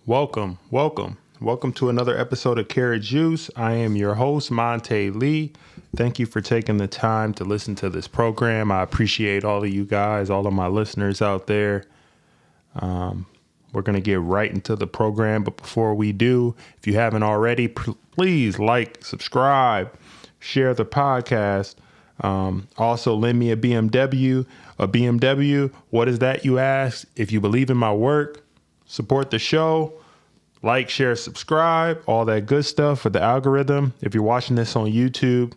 Welcome to another episode of Karat Juice. I am your host, Monte Lee. Thank you for taking the time to listen to this program. I appreciate all of you guys, all of my listeners out there. We're going to get right into the program. But before we do, if you haven't already, please like, subscribe, share the podcast. Also, lend me a BMW. A BMW, what is that, you ask? If you believe in my work, support the show. Like, share, subscribe, all that good stuff for the algorithm. If you're watching this on YouTube,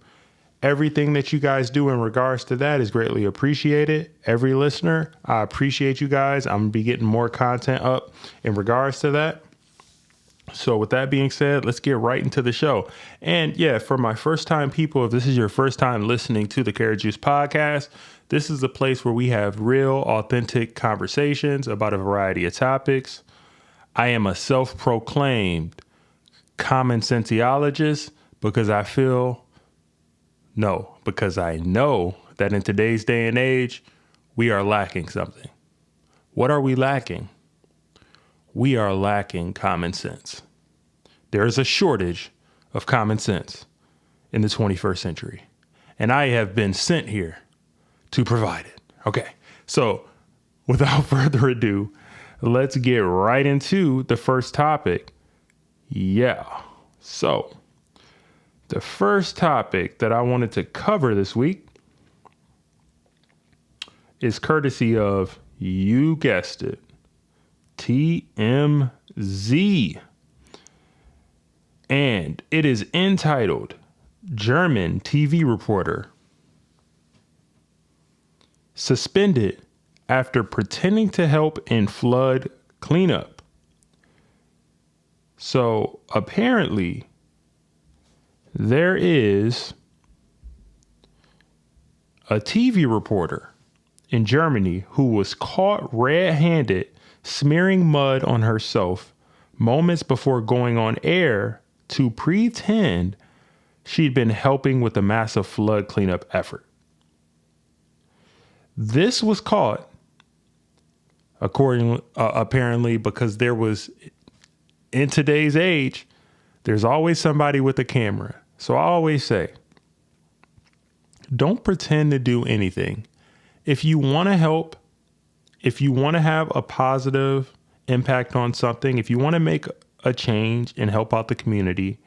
everything that you guys do in regards to that is greatly appreciated. Every listener, I appreciate you guys. I'm going to be getting more content up in regards to that. So with that being said, let's get right into the show. And yeah, for my first time people, if this is your first time listening to the Karat Juice podcast, this is a place where we have real, authentic conversations about a variety of topics. I am a self-proclaimed common sensiologist because I know that in today's day and age, we are lacking something. What are we lacking? We are lacking common sense. There is a shortage of common sense in the 21st century, and I have been sent here to provide it. Okay, so without further ado, let's get right into the first topic. So the first topic that I wanted to cover this week is courtesy of, you guessed it, TMZ. And it is entitled, German TV Reporter Suspended After Pretending to Help in Flood Cleanup. So apparently there is a TV reporter in Germany who was caught red-handed smearing mud on herself moments before going on air to pretend she'd been helping with a massive flood cleanup effort. This was caught apparently because there was, in today's age, there's always somebody with a camera. So I always say, don't pretend to do anything. If you want to help, if you want to have a positive impact on something, if you want to make a change and help out the community,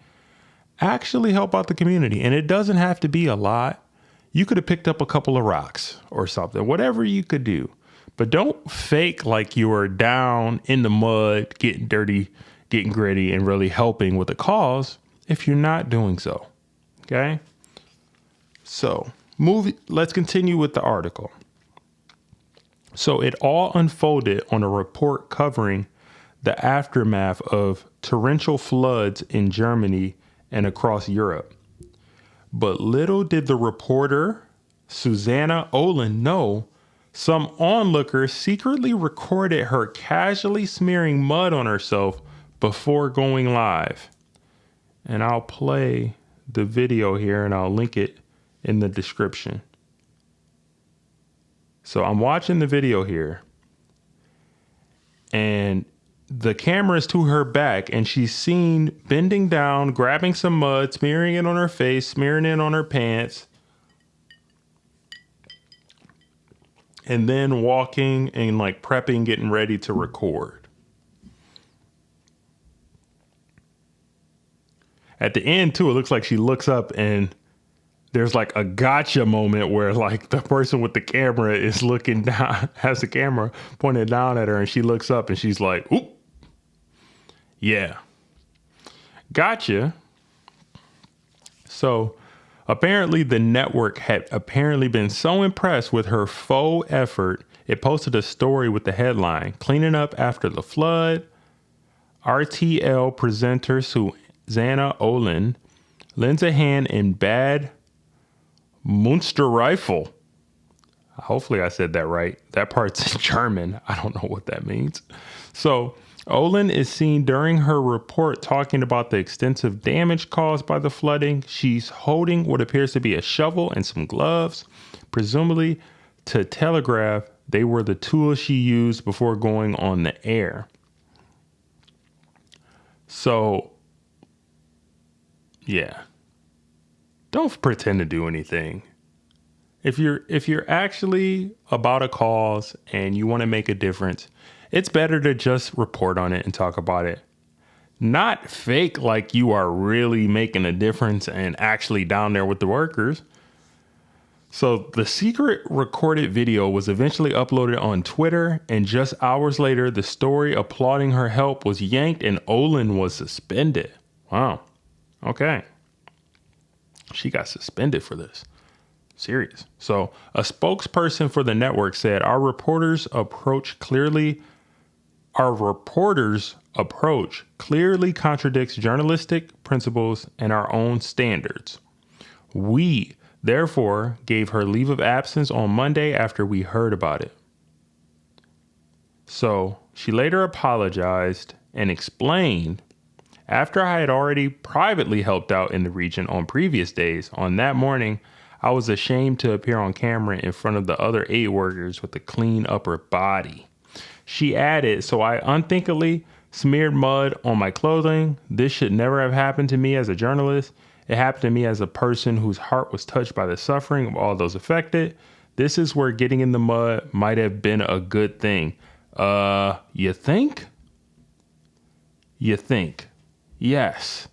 actually help out the community. And it doesn't have to be a lot. You could have picked up a couple of rocks or something, whatever you could do. But don't fake like you are down in the mud, getting dirty, getting gritty, and really helping with a cause if you're not doing so. Okay? So, let's continue with the article. So it all unfolded on a report covering the aftermath of torrential floods in Germany and across Europe. But little did the reporter, Susanna Olin, know some onlookers secretly recorded her casually smearing mud on herself before going live. And I'll play the video here and I'll link it in the description. So I'm watching the video here and the camera is to her back and she's seen bending down, grabbing some mud, smearing it on her face, smearing it on her pants, and then walking and like prepping, getting ready to record. At the end too, it looks like she looks up and there's like a gotcha moment where like the person with the camera is looking down, has the camera pointed down at her, and she looks up and she's like, oop, yeah, gotcha. So apparently the network had apparently been so impressed with her faux effort, it posted a story with the headline, Cleaning Up After the Flood. RTL presenter Susanna Olin lends a hand in Bad Münsterreifel. Hopefully I said that right. That part's in German. I don't know what that means. So Olin is seen during her report talking about the extensive damage caused by the flooding. She's holding what appears to be a shovel and some gloves, presumably to telegraph they were the tools she used before going on the air. So, yeah. Don't pretend to do anything. If you're actually about a cause and you want to make a difference, it's better to just report on it and talk about it. Not fake like you are really making a difference and actually down there with the workers. So the secret recorded video was eventually uploaded on Twitter, and just hours later, the story applauding her help was yanked and Olin was suspended. Wow. Okay. She got suspended for this. Serious. So a spokesperson for the network said, our reporters' approach clearly contradicts journalistic principles and our own standards. We, therefore, gave her leave of absence on Monday after we heard about it. So she later apologized and explained, after I had already privately helped out in the region on previous days, on that morning, I was ashamed to appear on camera in front of the other 8 workers with a clean upper body. She added, so I unthinkingly smeared mud on my clothing. This should never have happened to me as a journalist. It happened to me as a person whose heart was touched by the suffering of all those affected. This is where getting in the mud might have been a good thing. You think? You think? Yes.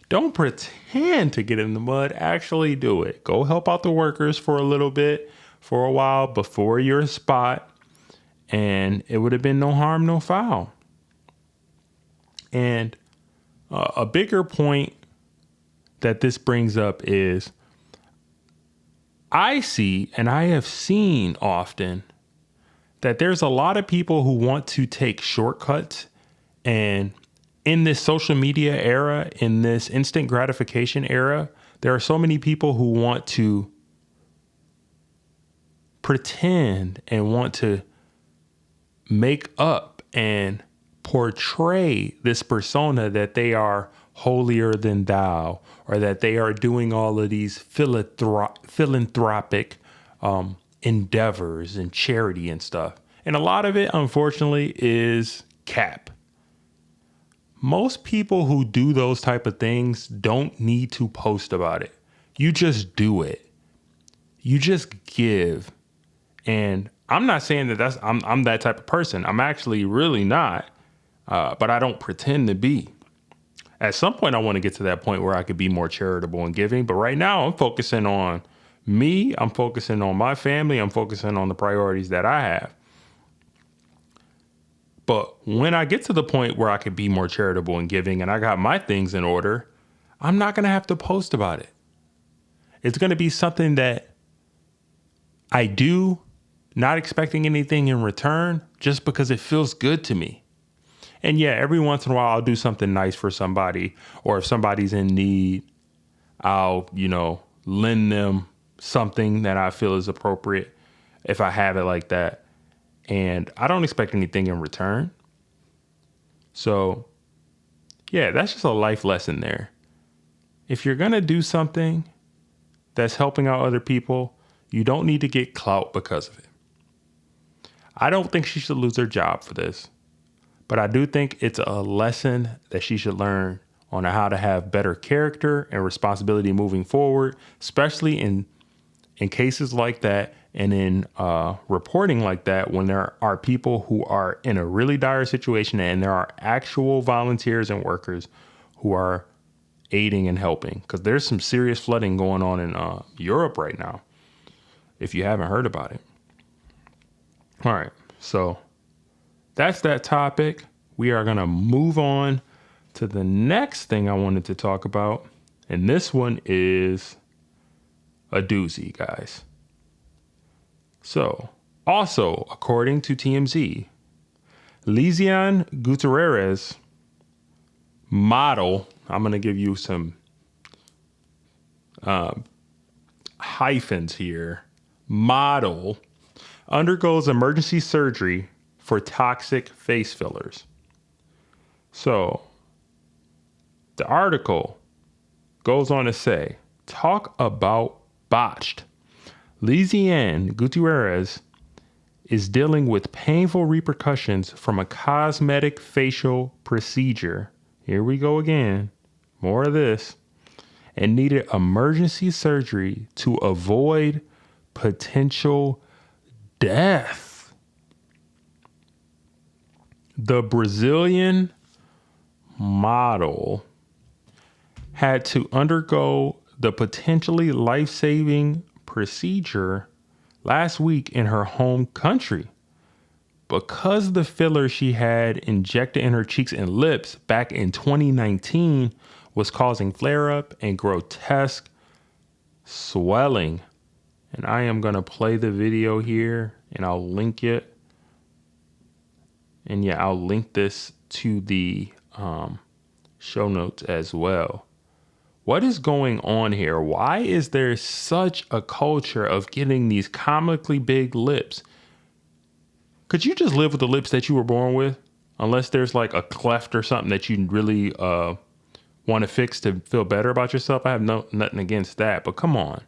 Don't pretend to get in the mud. Actually do it. Go help out the workers for a little bit, for a while before your spot, and it would have been no harm, no foul. And a bigger point that this brings up is I see, and I have seen often, that there's a lot of people who want to take shortcuts, and in this social media era, in this instant gratification era, there are so many people who want to pretend and want to make up and portray this persona that they are holier than thou, or that they are doing all of these philanthropic endeavors and charity and stuff. And a lot of it, unfortunately, is cap. Most people who do those type of things don't need to post about it. You just do it. You just give. And I'm not saying that I'm that type of person. I'm actually really not. But I don't pretend to be. At some point, I want to get to that point where I could be more charitable and giving. But right now, I'm focusing on me. I'm focusing on my family. I'm focusing on the priorities that I have. But when I get to the point where I could be more charitable and giving and I got my things in order, I'm not going to have to post about it. It's going to be something that I do, not expecting anything in return, just because it feels good to me. And yeah, every once in a while I'll do something nice for somebody, or if somebody's in need, I'll, lend them something that I feel is appropriate if I have it like that. And I don't expect anything in return. So yeah, that's just a life lesson there. If you're going to do something that's helping out other people, you don't need to get clout because of it. I don't think she should lose her job for this, but I do think it's a lesson that she should learn on how to have better character and responsibility moving forward, especially in cases like that and in reporting like that, when there are people who are in a really dire situation and there are actual volunteers and workers who are aiding and helping. Because there's some serious flooding going on in Europe right now, if you haven't heard about it. All right, so that's that topic. We are going to move on to the next thing I wanted to talk about. And this one is a doozy, guys. So, also, according to TMZ, Lizian Gutierrez, model, I'm going to give you some hyphens here, model, undergoes emergency surgery for toxic face fillers. So, the article goes on to say, talk about botched. Lizian Gutierrez is dealing with painful repercussions from a cosmetic facial procedure. Here we go again. More of this. And needed emergency surgery to avoid potential death. The Brazilian model had to undergo the potentially life-saving procedure last week in her home country because the filler she had injected in her cheeks and lips back in 2019 was causing flare-up and grotesque swelling. And I am going to play the video here and I'll link it. And yeah, I'll link this to the show notes as well. What is going on here? Why is there such a culture of getting these comically big lips? Could you just live with the lips that you were born with? Unless there's like a cleft or something that you really want to fix to feel better about yourself. I have nothing against that, but come on.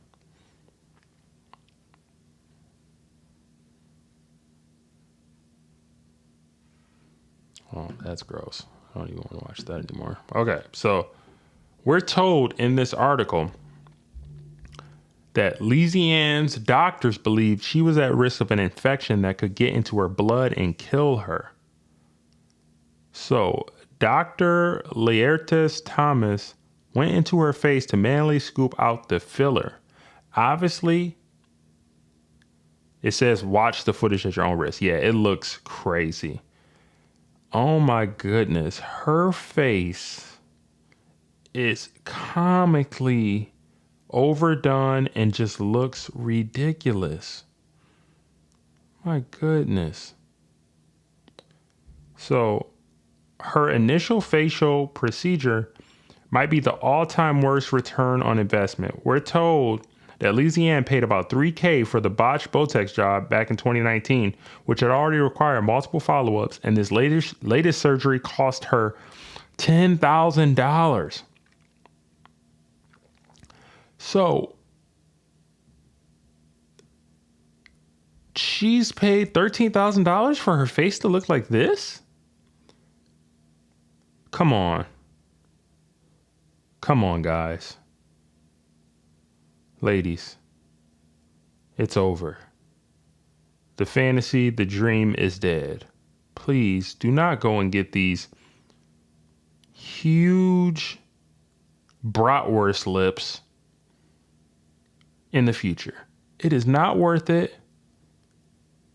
Oh, that's gross. I don't even want to watch that anymore. Okay, so we're told in this article that Louisiana's doctors believed she was at risk of an infection that could get into her blood and kill her. So Dr. Laertes Thomas went into her face to manually scoop out the filler. Obviously, it says watch the footage at your own risk. Yeah, it looks crazy. Oh my goodness. Her face is comically overdone and just looks ridiculous. My goodness. So her initial facial procedure might be the all-time worst return on investment. We're told that Louisiana paid about $3,000 for the botched Botox job back in 2019, which had already required multiple follow-ups, and this latest surgery cost her $10,000. So she's paid $13,000 for her face to look like this? Come on. Come on, guys. Ladies, it's over. The fantasy, the dream is dead. Please do not go and get these huge bratwurst lips in the future. It is not worth it.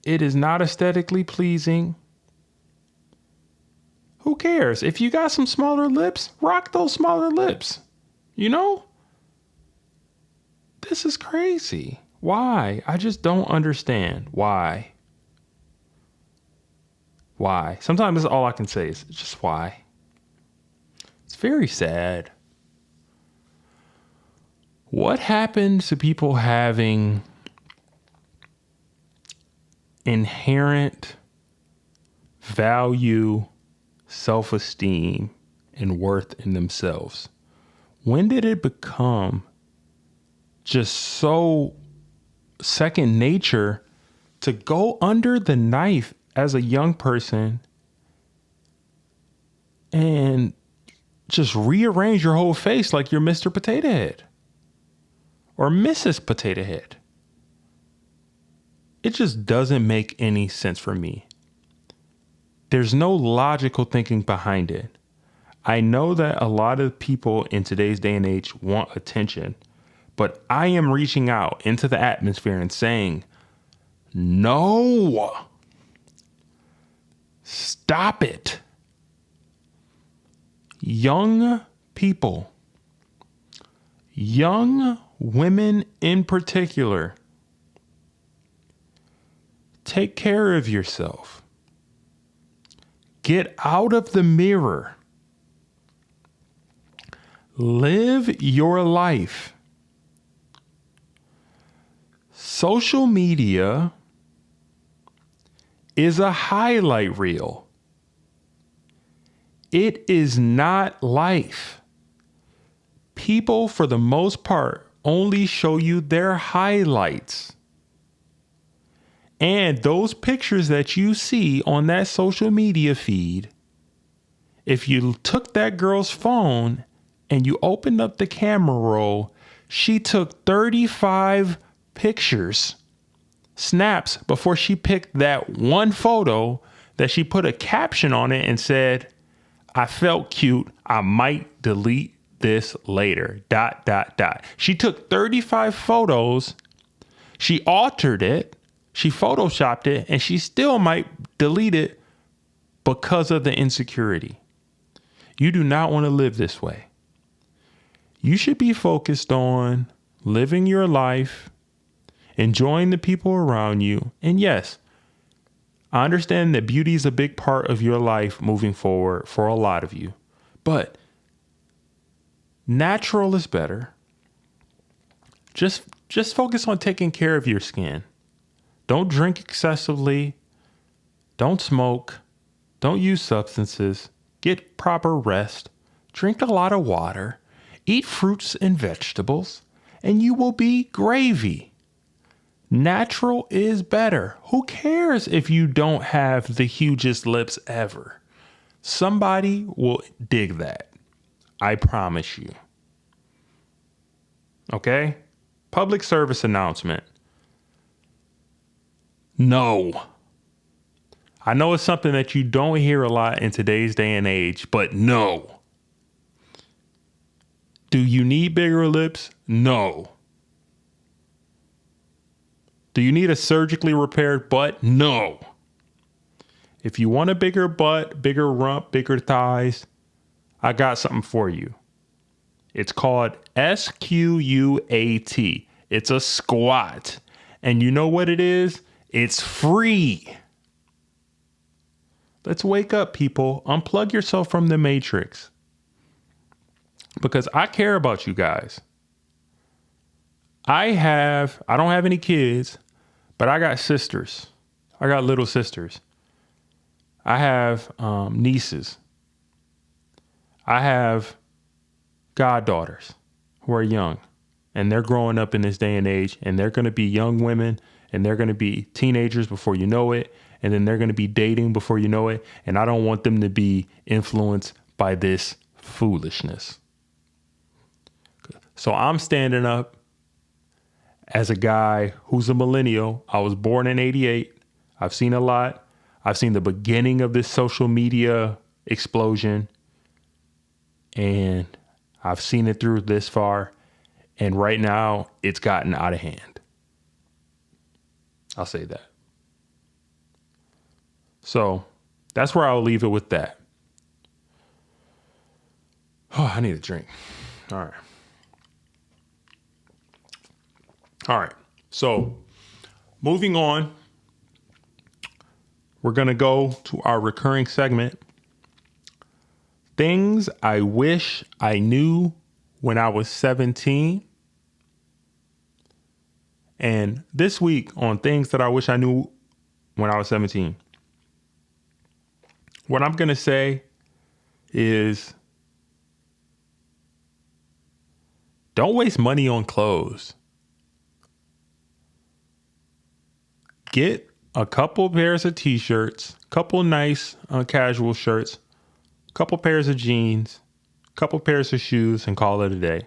It is not aesthetically pleasing. Who cares? If you got some smaller lips, rock those smaller lips. You know? This is crazy. Why? I just don't understand. Why? Why? Sometimes that's all I can say is just why. It's very sad. What happened to people having inherent value, self-esteem, and worth in themselves? When did it become just so second nature to go under the knife as a young person and just rearrange your whole face like you're Mr. Potato Head or Mrs. Potato Head? It just doesn't make any sense for me. There's no logical thinking behind it. I know that a lot of people in today's day and age want attention, but I am reaching out into the atmosphere and saying, no, stop it. Young people, young women in particular, take care of yourself. Get out of the mirror. Live your life. Social media is a highlight reel. It is not life. People, for the most part, only show you their highlights. And those pictures that you see on that social media feed If you took that girl's phone and you opened up the camera roll, she took 35 pictures, snaps, before she picked that one photo that she put a caption on it and said, "I felt cute. I might delete this later. ... She took 35 photos. She altered it. She photoshopped it, and she still might delete it because of the insecurity. You do not want to live this way. You should be focused on living your life, enjoying the people around you. And yes, I understand that beauty is a big part of your life moving forward for a lot of you, but natural is better. Just focus on taking care of your skin. Don't drink excessively. Don't smoke. Don't use substances. Get proper rest. Drink a lot of water. Eat fruits and vegetables, and you will be gravy. Natural is better. Who cares if you don't have the hugest lips ever? Somebody will dig that. I promise you. Okay? Public service announcement. No. I know it's something that you don't hear a lot in today's day and age, but no. Do you need bigger lips? No. Do you need a surgically repaired butt? No. If you want a bigger butt, bigger rump, bigger thighs, I got something for you. It's called SQUAT. It's a squat. And you know what it is? It's free. Let's wake up, people. Unplug yourself from the matrix. Because I care about you guys. I don't have any kids, but I got sisters. I got little sisters. I have nieces. I have goddaughters who are young, and they're growing up in this day and age, and they're going to be young women, and they're going to be teenagers before you know it, and then they're going to be dating before you know it, and I don't want them to be influenced by this foolishness. So I'm standing up as a guy who's a millennial. I was born in '88. I've seen a lot. I've seen the beginning of this social media explosion, and I've seen it through this far. And right now it's gotten out of hand. I'll say that. So that's where I'll leave it with that. Oh, I need a drink. All right. All right. So moving on, we're going to go to our recurring segment. Things I wish I knew when I was 17. And this week on things that I wish I knew when I was 17, what I'm going to say is don't waste money on clothes. Get a couple pairs of t-shirts, couple nice casual shirts, couple pairs of jeans, couple pairs of shoes, and call it a day.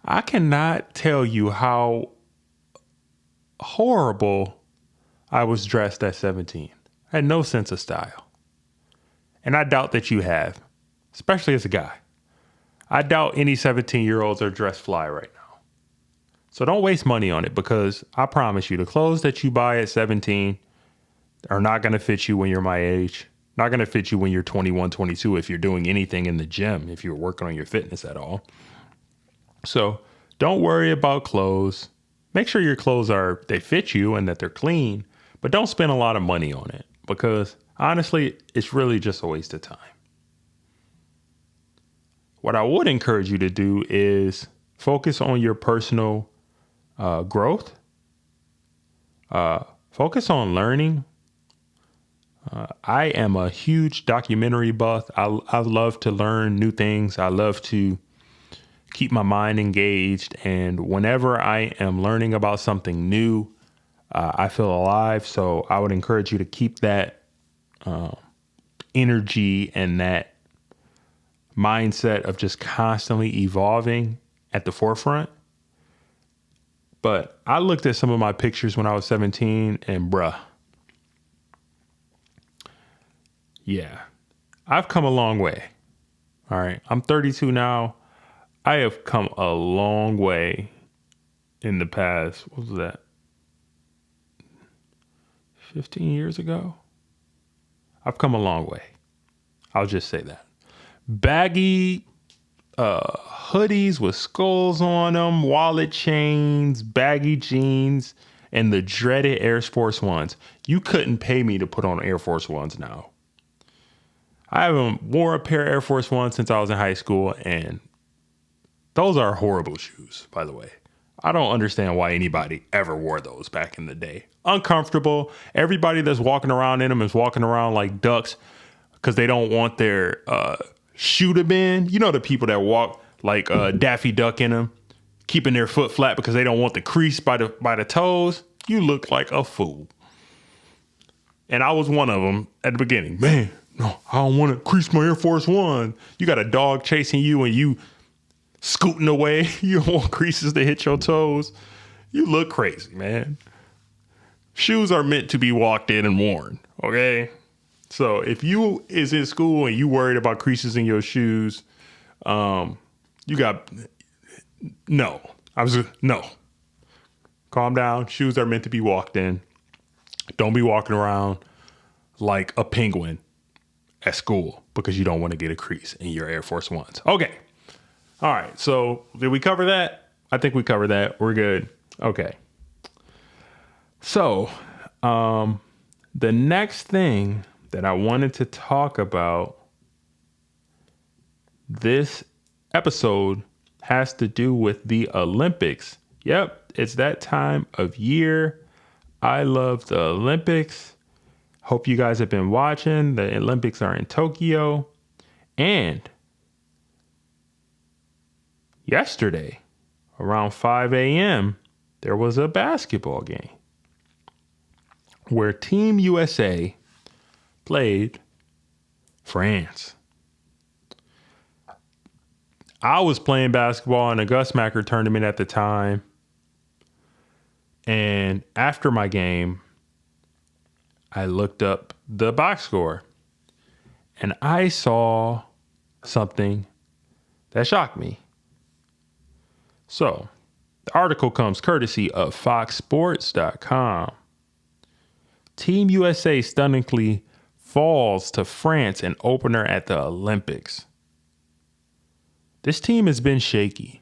I cannot tell you how horrible I was dressed at 17. I had no sense of style. And I doubt that you have, especially as a guy. I doubt any 17-year-olds are dressed fly right now. So don't waste money on it, because I promise you the clothes that you buy at 17 are not going to fit you when you're my age. Not going to fit you when you're 21, 22 if you're doing anything in the gym, if you're working on your fitness at all. So don't worry about clothes. Make sure your clothes they fit you and that they're clean, but don't spend a lot of money on it, because honestly, it's really just a waste of time. What I would encourage you to do is focus on your personal growth. Focus on learning. I am a huge documentary buff. I love to learn new things. I love to keep my mind engaged. And whenever I am learning about something new, I feel alive. So I would encourage you to keep that energy and that mindset of just constantly evolving at the forefront. But I looked at some of my pictures when I was 17 and yeah, I've come a long way. All right. I'm 32 now. I have come a long way in the past. What was that? 15 years ago? I've come a long way. I'll just say that. Baggy hoodies with skulls on them, wallet chains, baggy jeans, and the dreaded Air Force Ones. You couldn't pay me to put on Air Force Ones now. I haven't wore a pair of Air Force Ones since I was in high school, and those are horrible shoes, by the way. I don't understand why anybody ever wore those back in the day. Uncomfortable. Everybody that's walking around in them is walking around like ducks because they don't want their shoe to bend. You know, the people that walk like Daffy Duck in them, keeping their foot flat because they don't want the crease by the toes. You look like a fool. And I was one of them at the beginning. Man, no, I don't want to crease my Air Force One. You got a dog chasing you and you scooting away. You don't want creases to hit your toes. You look crazy, man. Shoes are meant to be walked in and worn, okay? So if you is in school and you worried about creases in your shoes, you got, no. No. Calm down. Shoes are meant to be walked in. Don't be walking around like a penguin at school because you don't want to get a crease in your Air Force Ones. Okay. All right. So did we cover that? I think we covered that. We're good. Okay. So the next thing that I wanted to talk about this episode has to do with the Olympics. Yep, it's that time of year. I love the Olympics. Hope you guys have been watching. The Olympics are in Tokyo. And yesterday, around 5 a.m., there was a basketball game where Team USA played France. I was playing basketball in a Gus Macker tournament at the time. And after my game, I looked up the box score and I saw something that shocked me. So the article comes courtesy of foxsports.com. Team USA stunningly falls to France in opener at the Olympics. This team has been shaky.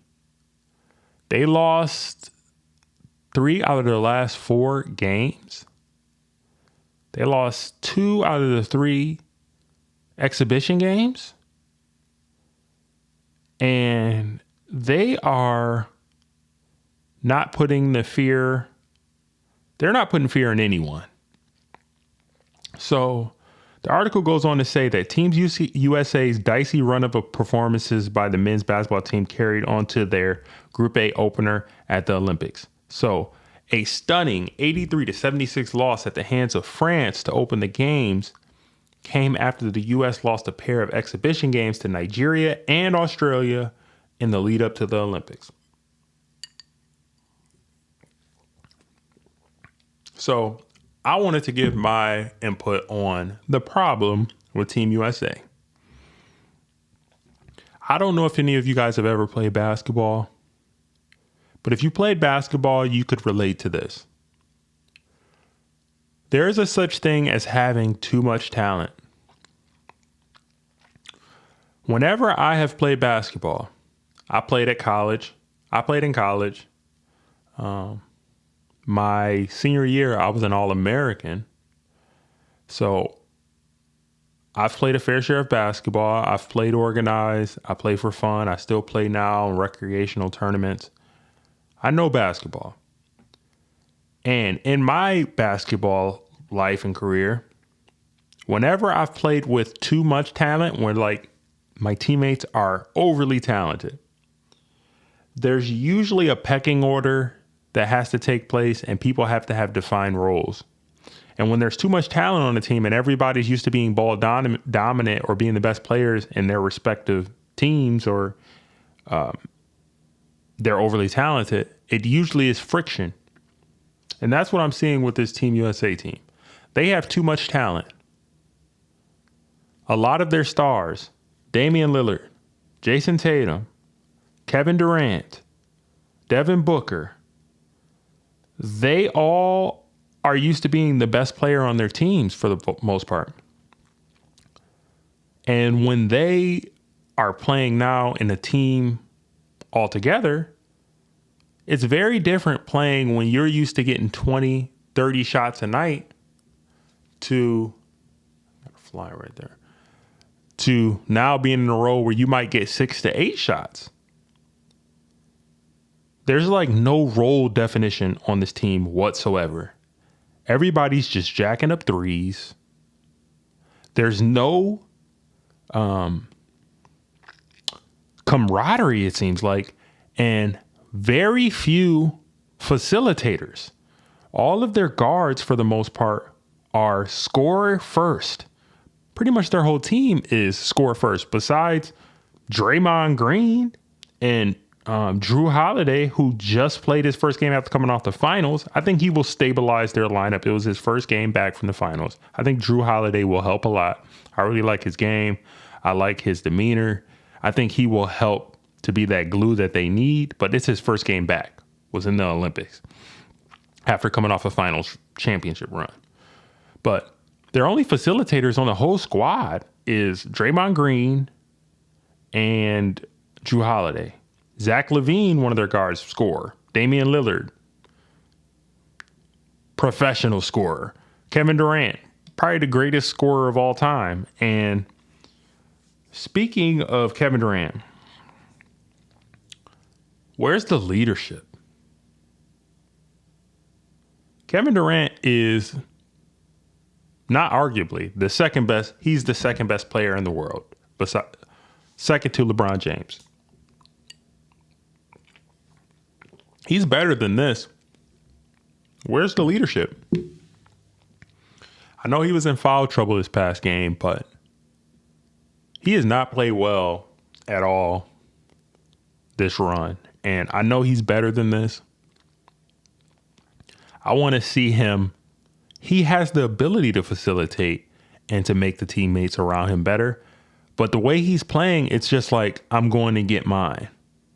They lost 3 out of their last 4 games. They lost 2 out of the 3 exhibition games. And they are not putting fear in anyone. So the article goes on to say that Team USA's dicey run of performances by the men's basketball team carried on to their Group A opener at the Olympics. So a stunning 83-76 loss at the hands of France to open the games came after the U.S. lost a pair of exhibition games to Nigeria and Australia in the lead up to the Olympics. So I wanted to give my input on the problem with Team USA. I don't know if any of you guys have ever played basketball, but if you played basketball, you could relate to this. There is a such thing as having too much talent. Whenever I have played basketball, I played in college. My senior year, I was an All-American. So I've played a fair share of basketball. I've played organized. I play for fun. I still play now in recreational tournaments. I know basketball. And in my basketball life and career, whenever I've played with too much talent, where like my teammates are overly talented, there's usually a pecking order that has to take place and people have to have defined roles. And when there's too much talent on the team and everybody's used to being ball dominant or being the best players in their respective teams, or they're overly talented, it usually is friction. And that's what I'm seeing with this Team USA team. They have too much talent. A lot of their stars, Damian Lillard, Jason Tatum, Kevin Durant, Devin Booker, they all are used to being the best player on their teams for the most part. And when they are playing now in a team altogether, it's very different playing when you're used to getting 20, 30 shots a night to, I'm gonna fly right there, to now being in a role where you might get 6 to 8 shots. There's like no role definition on this team whatsoever. Everybody's just jacking up threes. There's no camaraderie, it seems like, and very few facilitators. All of their guards, for the most part, are scorer first. Pretty much their whole team is score first, besides Draymond Green and Drew Holiday, who just played his first game after coming off the finals. I think he will stabilize their lineup. It was his first game back from the finals. I think Drew Holiday will help a lot. I really like his game. I like his demeanor. I think he will help to be that glue that they need, but it's his first game back, was in the Olympics after coming off a finals championship run. But their only facilitators on the whole squad is Draymond Green and Drew Holiday. Zach LaVine, one of their guards, scorer. Damian Lillard, professional scorer. Kevin Durant, probably the greatest scorer of all time. And speaking of Kevin Durant, where's the leadership? Kevin Durant is not arguably the second best. He's the second best player in the world, second to LeBron James. He's better than this. Where's the leadership? I know he was in foul trouble this past game, but he has not played well at all this run. And I know he's better than this. I want to see him. He has the ability to facilitate and to make the teammates around him better. But the way he's playing, it's just like, I'm going to get mine.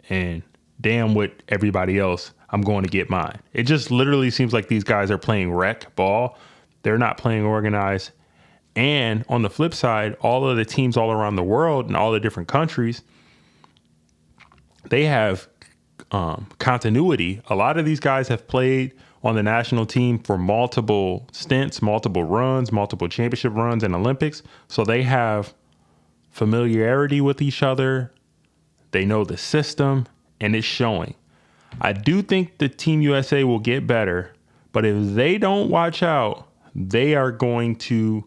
And damn with everybody else, I'm going to get mine. It just literally seems like these guys are playing rec ball. They're not playing organized. And on the flip side, all of the teams all around the world and all the different countries, they have continuity. A lot of these guys have played on the national team for multiple stints, multiple runs, multiple championship runs and Olympics. So they have familiarity with each other. They know the system, and it's showing. I do think the Team USA will get better, but if they don't watch out, they are going to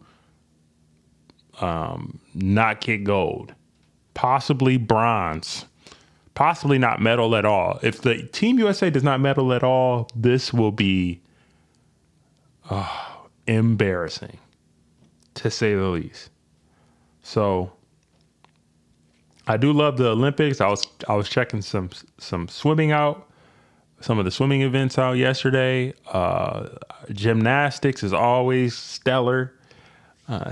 not get gold, possibly bronze, possibly not medal at all. If the Team USA does not medal at all, this will be embarrassing, to say the least. So I do love the Olympics. I was checking some swimming out, some of the swimming events out yesterday. Gymnastics is always stellar.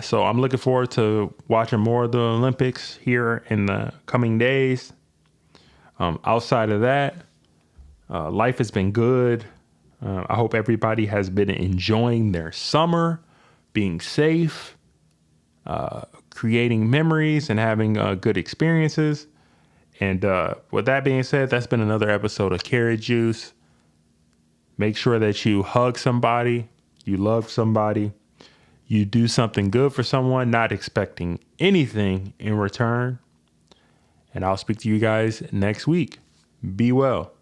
So I'm looking forward to watching more of the Olympics here in the coming days. Outside of that, life has been good. I hope everybody has been enjoying their summer, being safe, creating memories, and having good experiences. And with that being said, that's been another episode of Karat Juice. Make sure that you hug somebody, you love somebody, you do something good for someone, not expecting anything in return. And I'll speak to you guys next week. Be well.